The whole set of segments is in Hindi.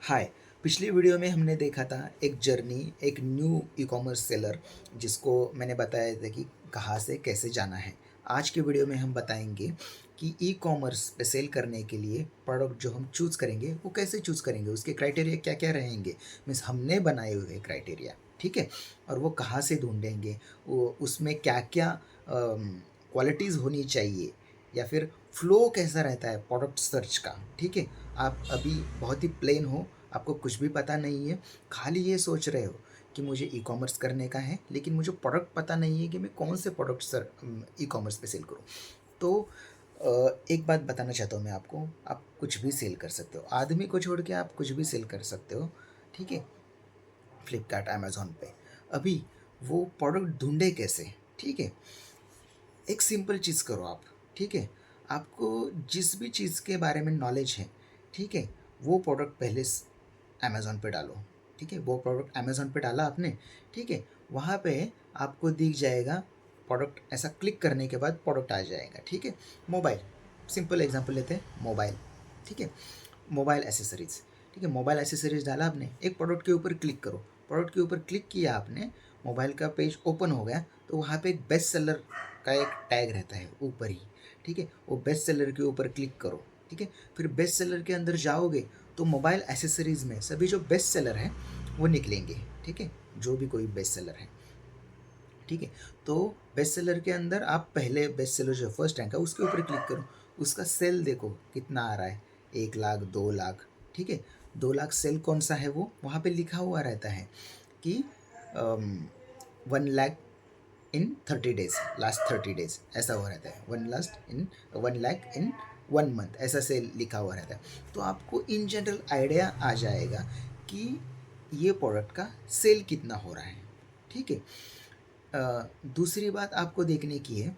हाय। पिछली वीडियो में हमने देखा था एक जर्नी, एक न्यू ई कॉमर्स सेलर जिसको मैंने बताया था कि कहाँ से कैसे जाना है। आज के वीडियो में हम बताएंगे कि ई कॉमर्स पे सेल करने के लिए प्रोडक्ट जो हम चूज़ करेंगे वो कैसे चूज़ करेंगे, उसके क्राइटेरिया क्या क्या रहेंगे। मीन्स हमने बनाए हुए क्राइटेरिया, ठीक है। और वो कहाँ से ढूंढेंगे, वो उसमें क्या क्या क्वालिटीज़ होनी चाहिए, या फिर फ्लो कैसा रहता है प्रोडक्ट सर्च का, ठीक है। आप अभी बहुत ही प्लेन हो, आपको कुछ भी पता नहीं है, खाली ये सोच रहे हो कि मुझे ई कॉमर्स करने का है, लेकिन मुझे प्रोडक्ट पता नहीं है कि मैं कौन से प्रोडक्ट सर ई कॉमर्स पे सेल करूँ। तो एक बात बताना चाहता हूँ मैं आपको, आप कुछ भी सेल कर सकते हो, आदमी को छोड़ के आप कुछ भी सेल कर सकते हो, ठीक है। फ्लिपकार्ट, अमेज़न पे अभी वो प्रोडक्ट ढूंढे कैसे, ठीक है। एक सिंपल चीज़ करो आप, ठीक है। आपको जिस भी चीज़ के बारे में नॉलेज है, ठीक है, वो प्रोडक्ट पहले अमेज़न पे डालो, ठीक है। वो प्रोडक्ट अमेज़न पे डाला आपने, ठीक है। वहाँ पे आपको दिख जाएगा प्रोडक्ट, ऐसा क्लिक करने के बाद प्रोडक्ट आ जाएगा, ठीक है। मोबाइल, सिंपल एग्जांपल लेते हैं, मोबाइल, ठीक है। मोबाइल एसेसरीज़, ठीक है। मोबाइल एसेसरीज़ डाला आपने, एक प्रोडक्ट के ऊपर क्लिक करो, प्रोडक्ट के ऊपर क्लिक किया आपने, मोबाइल का पेज ओपन हो गया, तो वहाँ पे एक बेस्ट सेलर का एक टैग रहता है ऊपर ही, ठीक है। वो बेस्ट सेलर के ऊपर क्लिक करो, ठीक है। फिर बेस्ट सेलर के अंदर जाओगे तो मोबाइल एसेसरीज़ में सभी जो बेस्ट सेलर हैं वो निकलेंगे, ठीक है। जो भी कोई बेस्ट सेलर है, ठीक है। तो बेस्ट सेलर के अंदर आप पहले बेस्ट सेलर जो फर्स्ट रैंक है उसके ऊपर क्लिक करो, उसका सेल देखो कितना आ रहा है, 1 लाख, 2 लाख, ठीक है। 2 लाख सेल कौन सा है, वो वहाँ पे लिखा हुआ रहता है कि 1 लाख इन 30 डेज, लास्ट 30 डेज, ऐसा हो रहता है। 1 लाख इन 1 मंथ, ऐसा सेल लिखा हुआ रहता है। तो आपको इन जनरल आइडिया आ जाएगा कि ये प्रोडक्ट का सेल कितना हो रहा है, ठीक है। दूसरी बात आपको देखने की है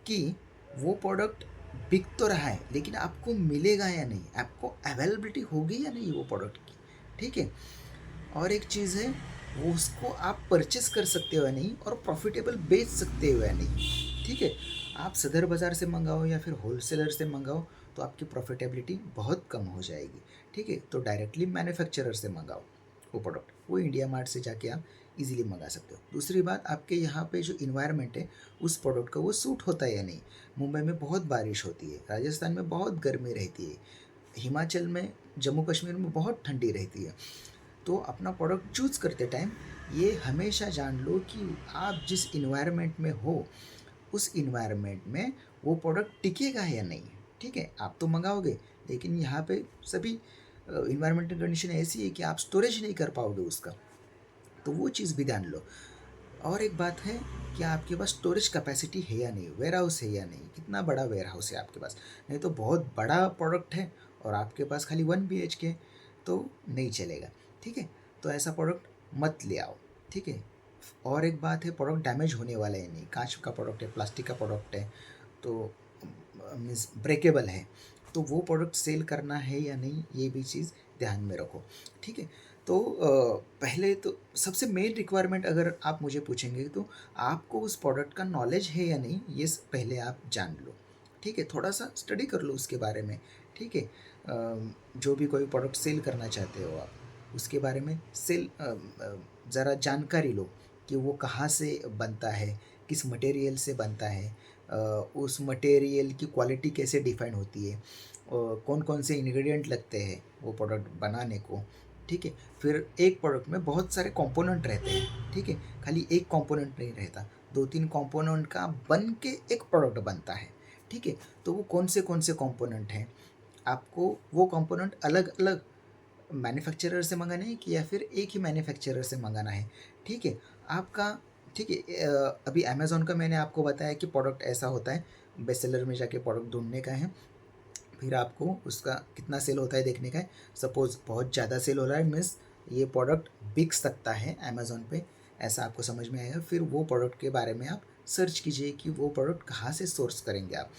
कि वो प्रोडक्ट बिक तो रहा है, लेकिन आपको मिलेगा या नहीं, आपको अवेलेबिलिटी होगी या नहीं वो प्रोडक्ट की, ठीक है। और एक चीज़ है, वो उसको आप परचेस कर सकते हो या नहीं, और प्रॉफिटेबल बेच सकते हो या नहीं, ठीक है। आप सदर बाज़ार से मंगाओ या फिर होलसेलर से मंगाओ तो आपकी प्रॉफिटेबिलिटी बहुत कम हो जाएगी, ठीक है। तो डायरेक्टली मैन्युफैक्चरर से मंगाओ वो प्रोडक्ट, वो इंडिया मार्ट से जाके आप इजीली मंगा सकते हो। दूसरी बात, आपके यहाँ पे जो इन्वायरमेंट है उस प्रोडक्ट का वो सूट होता है या नहीं। मुंबई में बहुत बारिश होती है, राजस्थान में बहुत गर्मी रहती है, हिमाचल में, जम्मू कश्मीर में बहुत ठंडी रहती है। तो अपना प्रोडक्ट चूज़ करते टाइम ये हमेशा जान लो कि आप जिस इन्वायरमेंट में हो उस इन्वायरमेंट में वो प्रोडक्ट टिकेगा या नहीं, ठीक है। आप तो मंगाओगे, लेकिन यहाँ पे सभी इन्वायरमेंटल कंडीशन ऐसी है कि आप स्टोरेज नहीं कर पाओगे उसका, तो वो चीज़ भी ध्यान लो। और एक बात है कि आपके पास स्टोरेज कैपेसिटी है या नहीं, वेयर हाउस है या नहीं, कितना बड़ा वेयर हाउस है आपके पास। नहीं तो बहुत बड़ा प्रोडक्ट है और आपके पास खाली 1 BHK, तो नहीं चलेगा, ठीक है। तो ऐसा प्रोडक्ट मत ले आओ, ठीक है। और एक बात है, प्रोडक्ट डैमेज होने वाला है नहीं, कांच का प्रोडक्ट है, प्लास्टिक का प्रोडक्ट है, तो मीन्स ब्रेकेबल है, तो वो प्रोडक्ट सेल करना है या नहीं ये भी चीज़ ध्यान में रखो, ठीक है। तो पहले तो सबसे मेन रिक्वायरमेंट अगर आप मुझे पूछेंगे तो आपको उस प्रोडक्ट का नॉलेज है या नहीं, ये पहले आप जान लो, ठीक है। थोड़ा सा स्टडी कर लो उसके बारे में, ठीक है। जो भी कोई प्रोडक्ट सेल करना चाहते हो आप उसके बारे में ज़रा जानकारी लो कि वो कहाँ से बनता है, किस मटेरियल से बनता है, उस मटेरियल की क्वालिटी कैसे डिफाइन होती है, कौन कौन से इंग्रेडिएंट लगते हैं वो प्रोडक्ट बनाने को, ठीक है। फिर एक प्रोडक्ट में बहुत सारे कंपोनेंट रहते हैं, ठीक है, खाली एक कंपोनेंट नहीं रहता, 2-3 कंपोनेंट का बन के एक प्रोडक्ट बनता है, ठीक है। तो वो कौन से कंपोनेंट हैं, आपको वो कंपोनेंट अलग अलग मैन्युफैक्चरर से मंगाना है कि या फिर एक ही मैन्युफैक्चरर से मंगाना है, ठीक है। आपका, ठीक है। अभी अमेज़न का मैंने आपको बताया कि प्रोडक्ट ऐसा होता है, बेस्ट सेलर में जाके प्रोडक्ट ढूंढने का है, फिर आपको उसका कितना सेल होता है देखने का है। सपोज़ बहुत ज़्यादा सेल हो रहा है, मीन्स ये प्रोडक्ट बिक सकता है अमेज़न पे, ऐसा आपको समझ में आएगा। फिर वो प्रोडक्ट के बारे में आप सर्च कीजिए कि वो प्रोडक्ट कहाँ से सोर्स करेंगे आप।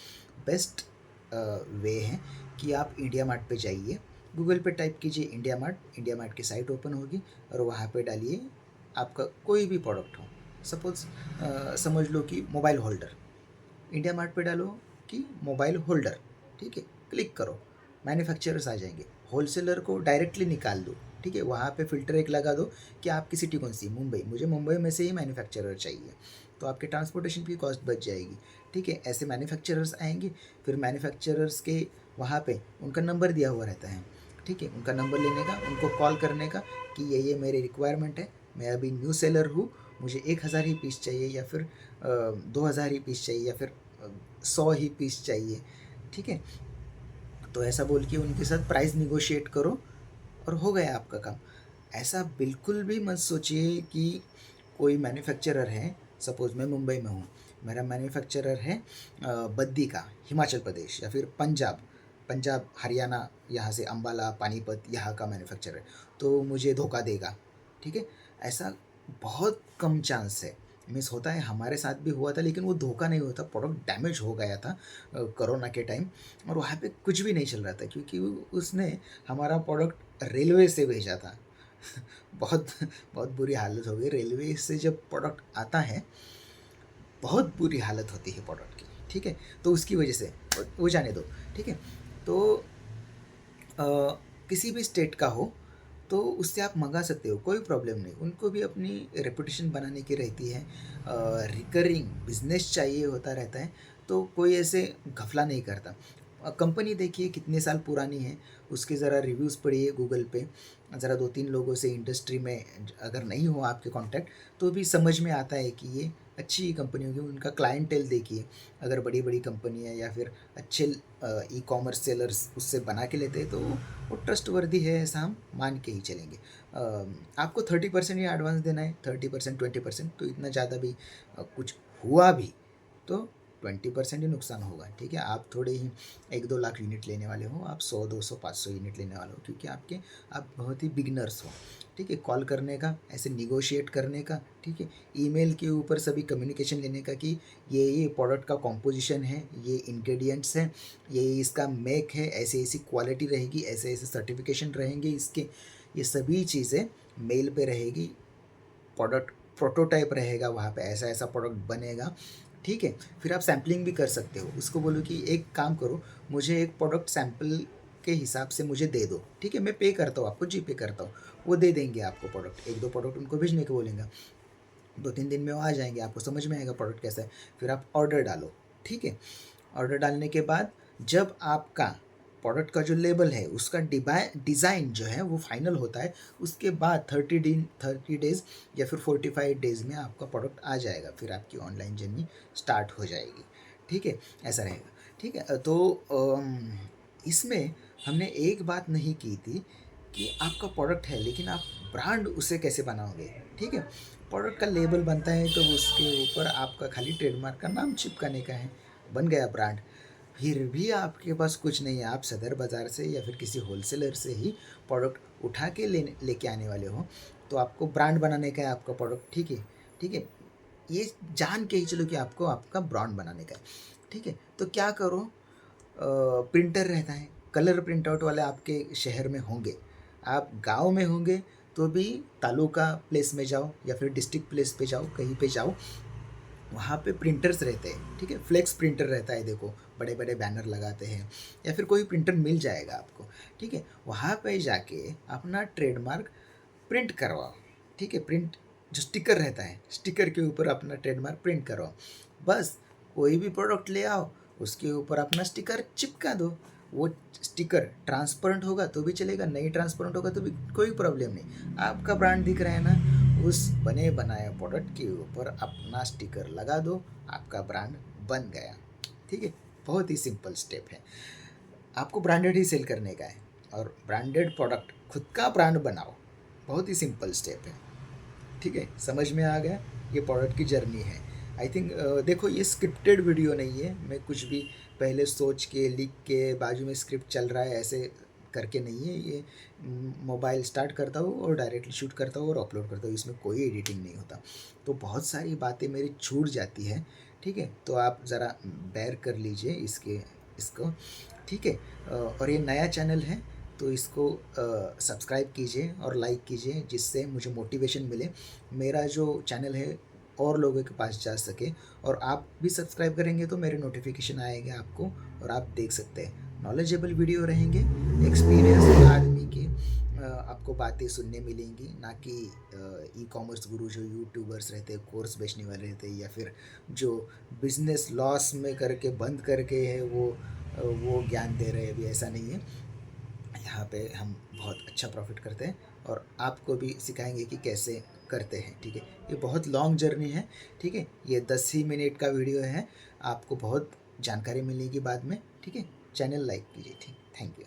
बेस्ट वे है कि आप इंडिया मार्ट पे जाइए, गूगल पे टाइप कीजिए इंडिया मार्ट की साइट ओपन होगी और वहाँ पे डालिए आपका कोई भी प्रोडक्ट हो। सपोज़ समझ लो कि मोबाइल होल्डर, इंडिया मार्ट पे डालो कि मोबाइल होल्डर, ठीक है। क्लिक करो, मैन्युफैक्चरर्स आ जाएंगे, होलसेलर को डायरेक्टली निकाल दो, ठीक है। वहाँ पे फ़िल्टर एक लगा दो कि आपकी सिटी कौन सी, मुंबई, मुझे मुंबई में से ही मैन्युफैक्चरर चाहिए, तो आपके ट्रांसपोर्टेशन की कॉस्ट बच जाएगी, ठीक है। ऐसे मैन्युफैक्चरर्स आएंगे, फिर मैन्युफैक्चरर्स के वहाँ पे उनका नंबर दिया हुआ रहता है, ठीक है। उनका नंबर लेने का, उनको कॉल करने का कि ये मेरी रिक्वायरमेंट है, मैं अभी न्यू सेलर हूँ, मुझे 1000 ही पीस चाहिए, या फिर 2000 ही पीस चाहिए, या फिर 100 ही पीस चाहिए, ठीक है। तो ऐसा बोल के उनके साथ प्राइस निगोशिएट करो और हो गया आपका काम। ऐसा बिल्कुल भी मत सोचिए कि कोई मैन्युफैक्चरर है, सपोज़ मैं मुंबई में हूँ, मेरा मैन्युफैक्चरर है बद्दी का, हिमाचल प्रदेश या फिर पंजाब, हरियाणा, यहाँ से अम्बाला, पानीपत, यहाँ का मैन्युफैक्चरर है, तो मुझे धोखा देगा, ठीक है। ऐसा बहुत कम चांस है। मिस होता है, हमारे साथ भी हुआ था, लेकिन वो धोखा नहीं हुआ था, प्रोडक्ट डैमेज हो गया था कोरोना के टाइम, और वहाँ पे कुछ भी नहीं चल रहा था, क्योंकि उसने हमारा प्रोडक्ट रेलवे से भेजा था। बहुत बहुत बुरी हालत हो गई, रेलवे से जब प्रोडक्ट आता है बहुत बुरी हालत होती है प्रोडक्ट की, ठीक है। तो उसकी वजह से वो जाने दो, ठीक है। तो किसी भी स्टेट का हो तो उससे आप मंगा सकते हो, कोई प्रॉब्लम नहीं। उनको भी अपनी रेपुटेशन बनाने की रहती है, रिकरिंग बिजनेस चाहिए होता रहता है, तो कोई ऐसे घपला नहीं करता। कंपनी देखिए कितने साल पुरानी है, उसके ज़रा रिव्यूज़ पढ़िए गूगल पे, ज़रा 2-3 लोगों से इंडस्ट्री में अगर नहीं हो आपके कांटेक्ट, तो भी समझ में आता है कि ये अच्छी कंपनी होगी। उनका क्लाइंटेल देखिए, अगर बड़ी बड़ी कंपनी है या फिर अच्छे ई कॉमर्स सेलर्स उससे बना के लेते हैं, तो वो ट्रस्टवर्दी है, ऐसा हम मान के ही चलेंगे। आपको 30% ही एडवांस देना है, 30% 20%, तो इतना ज़्यादा भी कुछ हुआ भी तो 20% ही नुकसान होगा, ठीक है। आप थोड़े ही 1-2 लाख यूनिट लेने वाले हो, आप 100, 200, 500 यूनिट लेने वाले हो, क्योंकि आप बहुत ही बिगनर्स हो, ठीक है। कॉल करने का, ऐसे निगोशिएट करने का, ठीक है। ईमेल के ऊपर सभी कम्युनिकेशन लेने का कि ये प्रोडक्ट का कॉम्पोजिशन है, ये इंग्रेडिएंट्स हैं, ये इसका मेक है, ऐसे ऐसी क्वालिटी रहेगी, ऐसे ऐसे सर्टिफिकेशन रहेंगे इसके, ये सभी चीज़ें मेल पे रहेगी। प्रोडक्ट प्रोटोटाइप रहेगा वहाँ पे, ऐसा ऐसा प्रोडक्ट बनेगा, ठीक है। फिर आप सैम्पलिंग भी कर सकते हो, उसको बोलो कि एक काम करो, मुझे एक प्रोडक्ट सैम्पल के हिसाब से मुझे दे दो, ठीक है, मैं पे करता हूँ, आपको जीपे करता हूँ, वो दे देंगे आपको प्रोडक्ट। 1-2 प्रोडक्ट उनको भेजने को बोलेंगे, 2-3 दिन में वो आ जाएंगे, आपको समझ में आएगा प्रोडक्ट कैसा है। फिर आप ऑर्डर डालो, ठीक है। ऑर्डर डालने के बाद जब आपका प्रोडक्ट का जो लेबल है उसका डिज़ाइन जो है वो फाइनल होता है, उसके बाद 30 डेज़ या फिर 45 डेज़ में आपका प्रोडक्ट आ जाएगा, फिर आपकी ऑनलाइन जर्नी स्टार्ट हो जाएगी, ठीक है। ऐसा रहेगा, ठीक है। तो इसमें हमने एक बात नहीं की थी कि आपका प्रोडक्ट है, लेकिन आप ब्रांड उसे कैसे बनाओगे, ठीक है। प्रोडक्ट का लेबल बनता है तो उसके ऊपर आपका खाली ट्रेडमार्क का नाम चिपकाने का है, बन गया ब्रांड। फिर भी आपके पास कुछ नहीं है, आप सदर बाज़ार से या फिर किसी होलसेलर से ही प्रोडक्ट उठा के लेके आने वाले हो, तो आपको ब्रांड बनाने का है आपका प्रोडक्ट, ठीक है, ठीक है। ये जान के ही चलो कि आपको आपका ब्रांड बनाने का है, ठीक है। तो क्या करो, प्रिंटर रहता है, कलर प्रिंट आउट वाले आपके शहर में होंगे, आप गांव में होंगे तो भी तालुका प्लेस में जाओ या फिर डिस्ट्रिक्ट प्लेस पे जाओ, कहीं पे जाओ, वहाँ पे प्रिंटर्स रहते हैं, ठीक है। फ्लेक्स प्रिंटर रहता है, देखो बड़े बड़े बैनर लगाते हैं, या फिर कोई प्रिंटर मिल जाएगा आपको, ठीक है। वहाँ पे जाके अपना ट्रेडमार्क प्रिंट करवाओ, ठीक है। प्रिंट जो स्टिकर रहता है, स्टिकर के ऊपर अपना ट्रेडमार्क प्रिंट करवाओ, बस। कोई भी प्रोडक्ट ले आओ, उसके ऊपर अपना स्टिकर चिपका दो, वो स्टिकर ट्रांसपेरेंट होगा तो भी चलेगा, नहीं ट्रांसपेरेंट होगा तो भी कोई प्रॉब्लम नहीं। आपका ब्रांड दिख रहा है ना, उस बने बनाए प्रोडक्ट के ऊपर अपना स्टिकर लगा दो, आपका ब्रांड बन गया, ठीक है। बहुत ही सिंपल स्टेप है, आपको ब्रांडेड ही सेल करने का है, और ब्रांडेड प्रोडक्ट खुद का ब्रांड बनाओ, बहुत ही सिंपल स्टेप है, ठीक है। समझ में आ गया, ये प्रोडक्ट की जर्नी है। आई थिंक देखो ये स्क्रिप्टेड वीडियो नहीं है, मैं कुछ भी पहले सोच के लिख के बाजू में स्क्रिप्ट चल रहा है ऐसे करके नहीं है, ये मोबाइल स्टार्ट करता हूँ और डायरेक्टली शूट करता हूँ और अपलोड करता हूँ, इसमें कोई एडिटिंग नहीं होता, तो बहुत सारी बातें मेरी छूट जाती है, ठीक है। तो आप ज़रा बेयर कर लीजिए इसको, ठीक है। और ये नया चैनल है तो इसको सब्सक्राइब कीजिए और लाइक कीजिए, जिससे मुझे मोटिवेशन मिले, मेरा जो चैनल है और लोगों के पास जा सके, और आप भी सब्सक्राइब करेंगे तो मेरे नोटिफिकेशन आएंगे आपको और आप देख सकते हैं। नॉलेजेबल वीडियो रहेंगे, एक्सपीरियंस आदमी के आपको बातें सुनने मिलेंगी, ना कि ई कॉमर्स गुरु जो यूट्यूबर्स रहते हैं, कोर्स बेचने वाले रहते हैं, या फिर जो बिजनेस लॉस में करके बंद करके है वो ज्ञान दे रहे हैं। अभी ऐसा नहीं है, यहाँ पे हम बहुत अच्छा प्रॉफिट करते हैं और आपको भी सिखाएंगे कि कैसे करते हैं। ठीक है, ये बहुत लॉन्ग जर्नी है। ठीक है, ये 10 ही मिनट का वीडियो है, आपको बहुत जानकारी मिलेगी बाद में। ठीक है, चैनल लाइक कीजिए। ठीक, थैंक यू।